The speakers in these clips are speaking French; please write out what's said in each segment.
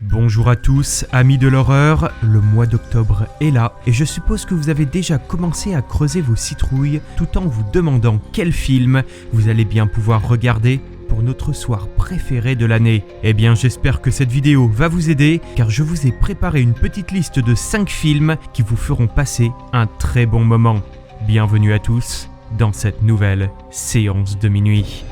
Bonjour à tous, amis de l'horreur, le mois d'octobre est là et je suppose que vous avez déjà commencé à creuser vos citrouilles tout en vous demandant quel film vous allez bien pouvoir regarder pour notre soir préféré de l'année. Eh bien j'espère que cette vidéo va vous aider car je vous ai préparé une petite liste de 5 films qui vous feront passer un très bon moment. Bienvenue à tous dans cette nouvelle séance de minuit.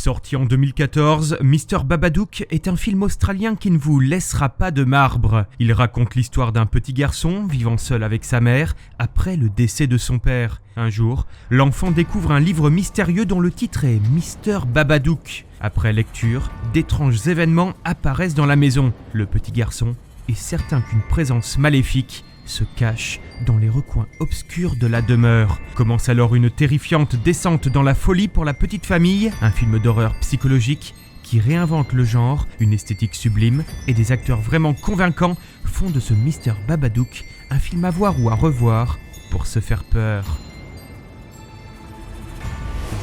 Sorti en 2014, Mr Babadook est un film australien qui ne vous laissera pas de marbre. Il raconte l'histoire d'un petit garçon vivant seul avec sa mère après le décès de son père. Un jour, l'enfant découvre un livre mystérieux dont le titre est Mr Babadook. Après lecture, d'étranges événements apparaissent dans la maison. Le petit garçon est certain qu'une présence maléfique se cache dans les recoins obscurs de la demeure. Commence alors une terrifiante descente dans la folie pour la petite famille, un film d'horreur psychologique qui réinvente le genre, une esthétique sublime et des acteurs vraiment convaincants font de ce Mr Babadook un film à voir ou à revoir pour se faire peur.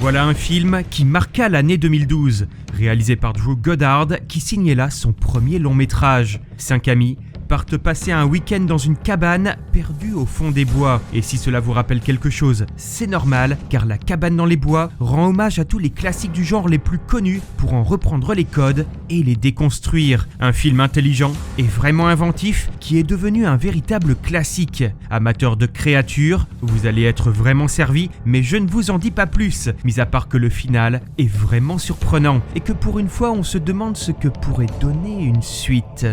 Voilà un film qui marqua l'année 2012, réalisé par Drew Goddard qui signait là son premier long métrage. 5 amis partent passer un week-end dans une cabane perdue au fond des bois. Et si cela vous rappelle quelque chose, c'est normal, car La cabane dans les bois rend hommage à tous les classiques du genre les plus connus pour en reprendre les codes et les déconstruire. Un film intelligent et vraiment inventif qui est devenu un véritable classique. Amateur de créatures, vous allez être vraiment servi, mais je ne vous en dis pas plus, mis à part que le final est vraiment surprenant et que pour une fois on se demande ce que pourrait donner une suite.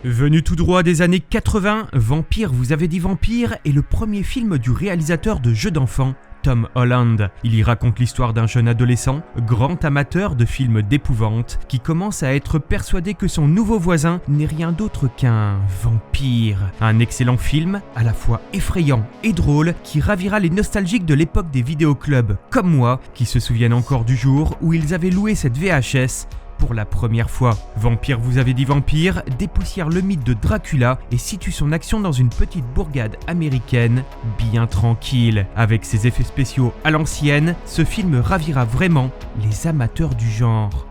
Venu tout droit des années 80, Vampire vous avez dit Vampire est le premier film du réalisateur de jeux d'enfants, Tom Holland. Il y raconte l'histoire d'un jeune adolescent, grand amateur de films d'épouvante, qui commence à être persuadé que son nouveau voisin n'est rien d'autre qu'un vampire. Un excellent film, à la fois effrayant et drôle, qui ravira les nostalgiques de l'époque des vidéoclubs, comme moi, qui se souviennent encore du jour où ils avaient loué cette VHS pour la première fois. Vampire vous avez dit Vampire dépoussière le mythe de Dracula et situe son action dans une petite bourgade américaine bien tranquille. Avec ses effets spéciaux à l'ancienne, ce film ravira vraiment les amateurs du genre.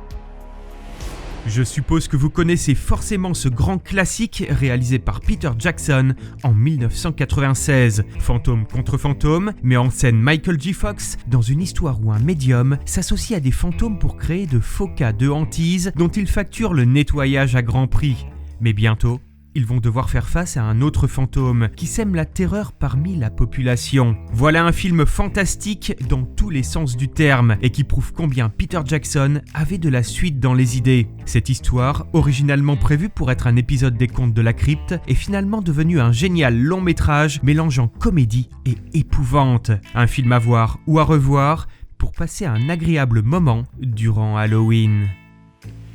Je suppose que vous connaissez forcément ce grand classique réalisé par Peter Jackson en 1996. Fantôme contre fantôme met en scène Michael J. Fox dans une histoire où un médium s'associe à des fantômes pour créer de faux cas de hantise dont il facture le nettoyage à grand prix. Mais bientôt, ils vont devoir faire face à un autre fantôme qui sème la terreur parmi la population. Voilà un film fantastique dans tous les sens du terme et qui prouve combien Peter Jackson avait de la suite dans les idées. Cette histoire, originalement prévue pour être un épisode des Contes de la Crypte, est finalement devenue un génial long métrage mélangeant comédie et épouvante. Un film à voir ou à revoir pour passer un agréable moment durant Halloween.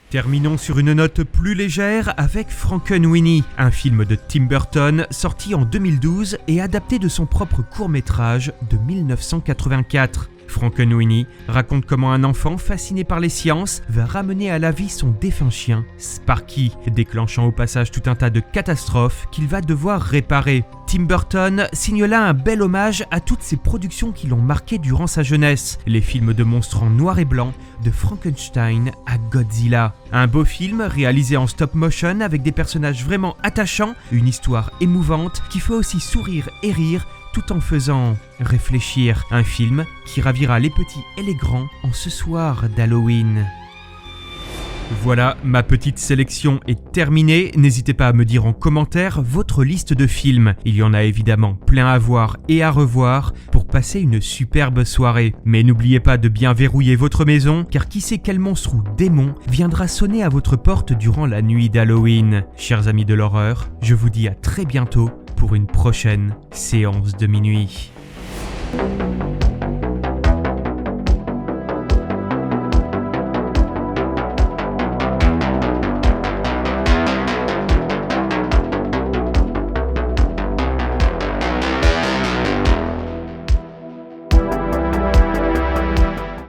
Terminons sur une note plus légère avec Frankenweenie, un film de Tim Burton sorti en 2012 et adapté de son propre court-métrage de 1984. Frankenweenie raconte comment un enfant fasciné par les sciences va ramener à la vie son défunt chien, Sparky, déclenchant au passage tout un tas de catastrophes qu'il va devoir réparer. Tim Burton signe là un bel hommage à toutes ces productions qui l'ont marqué durant sa jeunesse, les films de monstres en noir et blanc, de Frankenstein à Godzilla. Un beau film réalisé en stop motion avec des personnages vraiment attachants, une histoire émouvante qui fait aussi sourire et rire tout en faisant réfléchir. Un film qui ravira les petits et les grands en ce soir d'Halloween. Voilà, ma petite sélection est terminée. N'hésitez pas à me dire en commentaire votre liste de films. Il y en a évidemment plein à voir et à revoir pour passer une superbe soirée. Mais n'oubliez pas de bien verrouiller votre maison, car qui sait quel monstre ou démon viendra sonner à votre porte durant la nuit d'Halloween. Chers amis de l'horreur, je vous dis à très bientôt pour une prochaine séance de minuit.